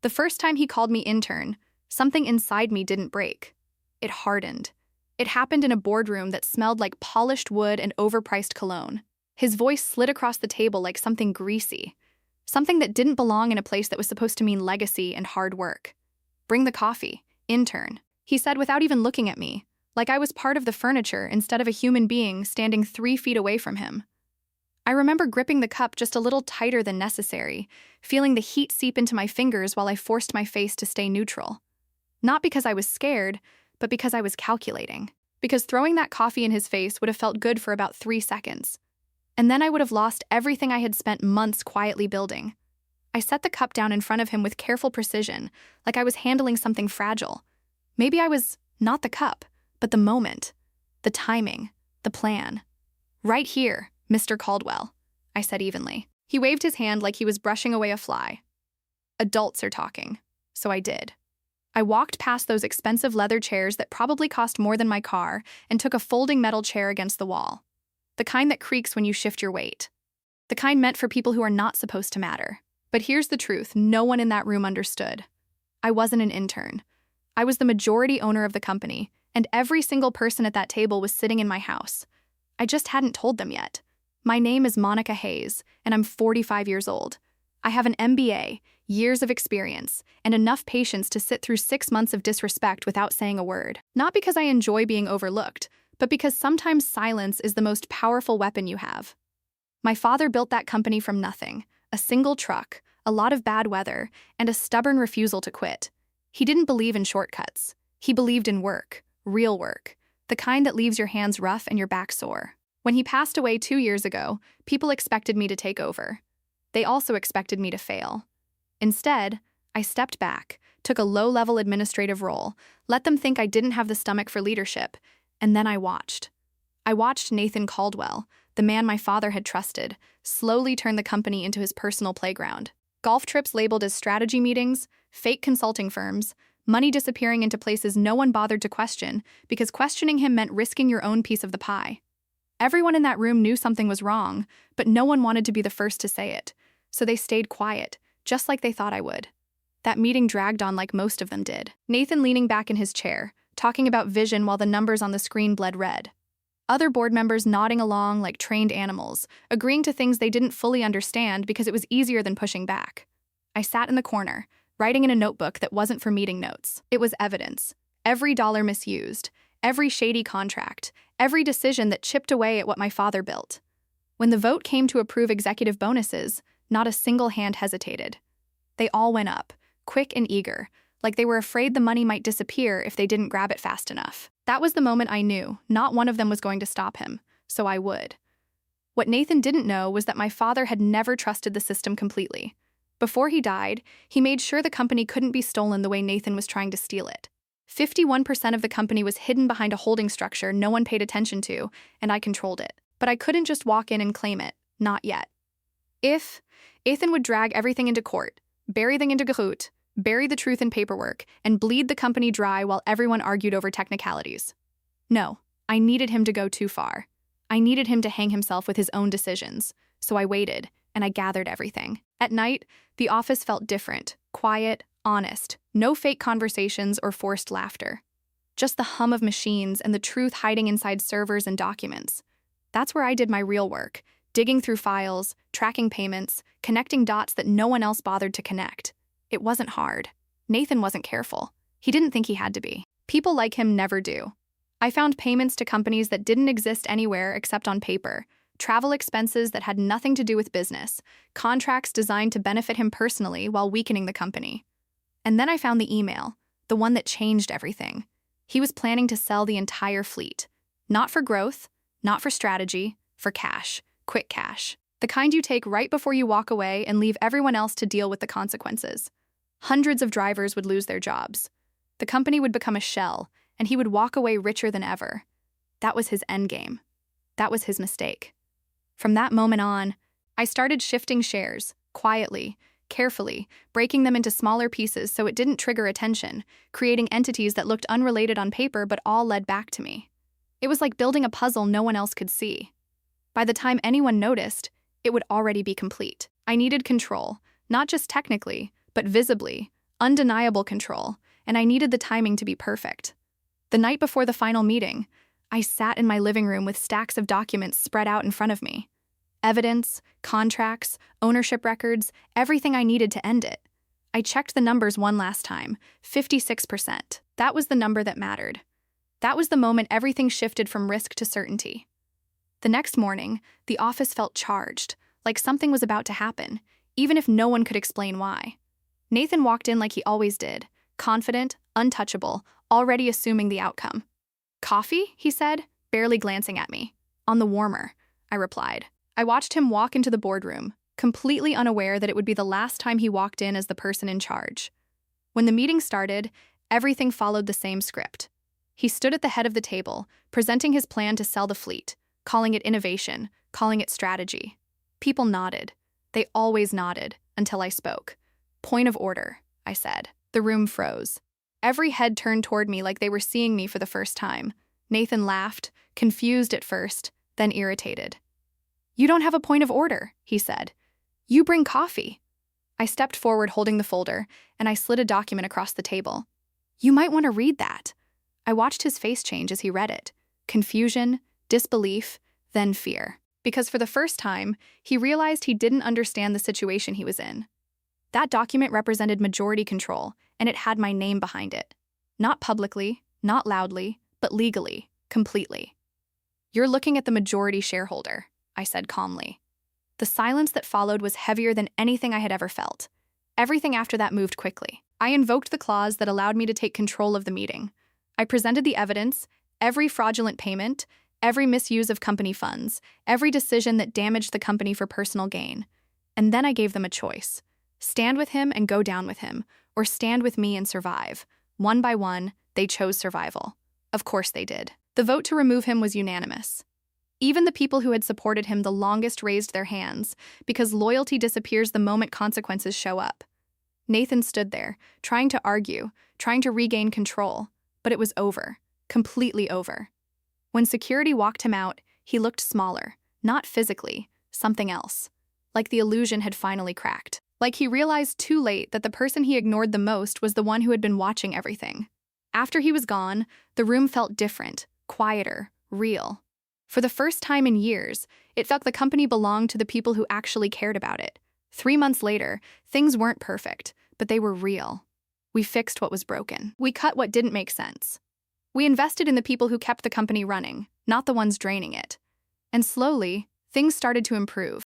The first time he called me intern, something inside me didn't break. It hardened. It happened in a boardroom that smelled like polished wood and overpriced cologne. His voice slid across the table like something greasy, something that didn't belong in a place that was supposed to mean legacy and hard work. "Bring the coffee, intern," he said without even looking at me, like I was part of the furniture instead of a human being standing 3 feet away from him. I remember gripping the cup just a little tighter than necessary, feeling the heat seep into my fingers while I forced my face to stay neutral. Not because I was scared, but because I was calculating. Because throwing that coffee in his face would have felt good for about 3 seconds. And then I would have lost everything I had spent months quietly building. I set the cup down in front of him with careful precision, like I was handling something fragile. Maybe I was not the cup, but the moment, the timing, the plan. "Right here, Mr. Caldwell," I said evenly. He waved his hand like he was brushing away a fly. "Adults are talking," so I did. I walked past those expensive leather chairs that probably cost more than my car and took a folding metal chair against the wall. The kind that creaks when you shift your weight. The kind meant for people who are not supposed to matter. But here's the truth, no one in that room understood. I wasn't an intern. I was the majority owner of the company, and every single person at that table was sitting in my house. I just hadn't told them yet. My name is Monica Hayes, and I'm 45 years old. I have an MBA, years of experience, and enough patience to sit through 6 months of disrespect without saying a word. Not because I enjoy being overlooked, but because sometimes silence is the most powerful weapon you have. My father built that company from nothing, a single truck, a lot of bad weather, and a stubborn refusal to quit. He didn't believe in shortcuts. He believed in work, real work, the kind that leaves your hands rough and your back sore. When he passed away 2 years ago, people expected me to take over. They also expected me to fail. Instead, I stepped back, took a low-level administrative role, let them think I didn't have the stomach for leadership, and then I watched. I watched Nathan Caldwell, the man my father had trusted, slowly turn the company into his personal playground. Golf trips labeled as strategy meetings, fake consulting firms, money disappearing into places no one bothered to question because questioning him meant risking your own piece of the pie. Everyone in that room knew something was wrong, but no one wanted to be the first to say it, so they stayed quiet, just like they thought I would. That meeting dragged on like most of them did. Nathan leaning back in his chair, talking about vision while the numbers on the screen bled red. Other board members nodding along like trained animals, agreeing to things they didn't fully understand because it was easier than pushing back. I sat in the corner, writing in a notebook that wasn't for meeting notes. It was evidence. Every dollar misused, every shady contract, every decision that chipped away at what my father built. When the vote came to approve executive bonuses, not a single hand hesitated. They all went up, quick and eager, like they were afraid the money might disappear if they didn't grab it fast enough. That was the moment I knew not one of them was going to stop him, so I would. What Nathan didn't know was that my father had never trusted the system completely. Before he died, he made sure the company couldn't be stolen the way Nathan was trying to steal it. 51% of the company was hidden behind a holding structure no one paid attention to, and I controlled it. But I couldn't just walk in and claim it, not yet. If Ethan would drag everything into court, bury them into Gahoot, bury the truth in paperwork, and bleed the company dry while everyone argued over technicalities. No, I needed him to go too far. I needed him to hang himself with his own decisions, so I waited, and I gathered everything. At night, the office felt different, quiet, honest, no fake conversations or forced laughter. Just the hum of machines and the truth hiding inside servers and documents. That's where I did my real work, digging through files, tracking payments, connecting dots that no one else bothered to connect. It wasn't hard. Nathan wasn't careful. He didn't think he had to be. People like him never do. I found payments to companies that didn't exist anywhere except on paper, travel expenses that had nothing to do with business, contracts designed to benefit him personally while weakening the company. And then I found the email, the one that changed everything. He was planning to sell the entire fleet. Not for growth, not for strategy, for cash, quick cash. The kind you take right before you walk away and leave everyone else to deal with the consequences. Hundreds of drivers would lose their jobs. The company would become a shell, and he would walk away richer than ever. That was his endgame. That was his mistake. From that moment on, I started shifting shares, quietly, carefully, breaking them into smaller pieces so it didn't trigger attention, creating entities that looked unrelated on paper but all led back to me. It was like building a puzzle no one else could see. By the time anyone noticed, it would already be complete. I needed control, not just technically, but visibly, undeniable control, and I needed the timing to be perfect. The night before the final meeting, I sat in my living room with stacks of documents spread out in front of me. Evidence, contracts, ownership records, everything I needed to end it. I checked the numbers one last time, 56%. That was the number that mattered. That was the moment everything shifted from risk to certainty. The next morning, the office felt charged, like something was about to happen, even if no one could explain why. Nathan walked in like he always did, confident, untouchable, already assuming the outcome. "Coffee?" he said, barely glancing at me. "On the warmer," I replied. I watched him walk into the boardroom, completely unaware that it would be the last time he walked in as the person in charge. When the meeting started, everything followed the same script. He stood at the head of the table, presenting his plan to sell the fleet, calling it innovation, calling it strategy. People nodded. They always nodded, until I spoke. "Point of order," I said. The room froze. Every head turned toward me like they were seeing me for the first time. Nathan laughed, confused at first, then irritated. "You don't have a point of order," he said. "You bring coffee." I stepped forward holding the folder, and I slid a document across the table. "You might want to read that." I watched his face change as he read it. Confusion, disbelief, then fear. Because for the first time, he realized he didn't understand the situation he was in. That document represented majority control, and it had my name behind it. Not publicly, not loudly, but legally, completely. "You're looking at the majority shareholder," I said calmly. The silence that followed was heavier than anything I had ever felt. Everything after that moved quickly. I invoked the clause that allowed me to take control of the meeting. I presented the evidence, every fraudulent payment, every misuse of company funds, every decision that damaged the company for personal gain. And then I gave them a choice. Stand with him and go down with him, or stand with me and survive. One by one, they chose survival. Of course they did. The vote to remove him was unanimous. Even the people who had supported him the longest raised their hands, because loyalty disappears the moment consequences show up. Nathan stood there, trying to argue, trying to regain control, but it was over, completely over. When security walked him out, he looked smaller, not physically, something else. Like the illusion had finally cracked. Like he realized too late that the person he ignored the most was the one who had been watching everything. After he was gone, the room felt different, quieter, real. For the first time in years, it felt the company belonged to the people who actually cared about it. 3 months later, things weren't perfect, but they were real. We fixed what was broken. We cut what didn't make sense. We invested in the people who kept the company running, not the ones draining it. And slowly, things started to improve.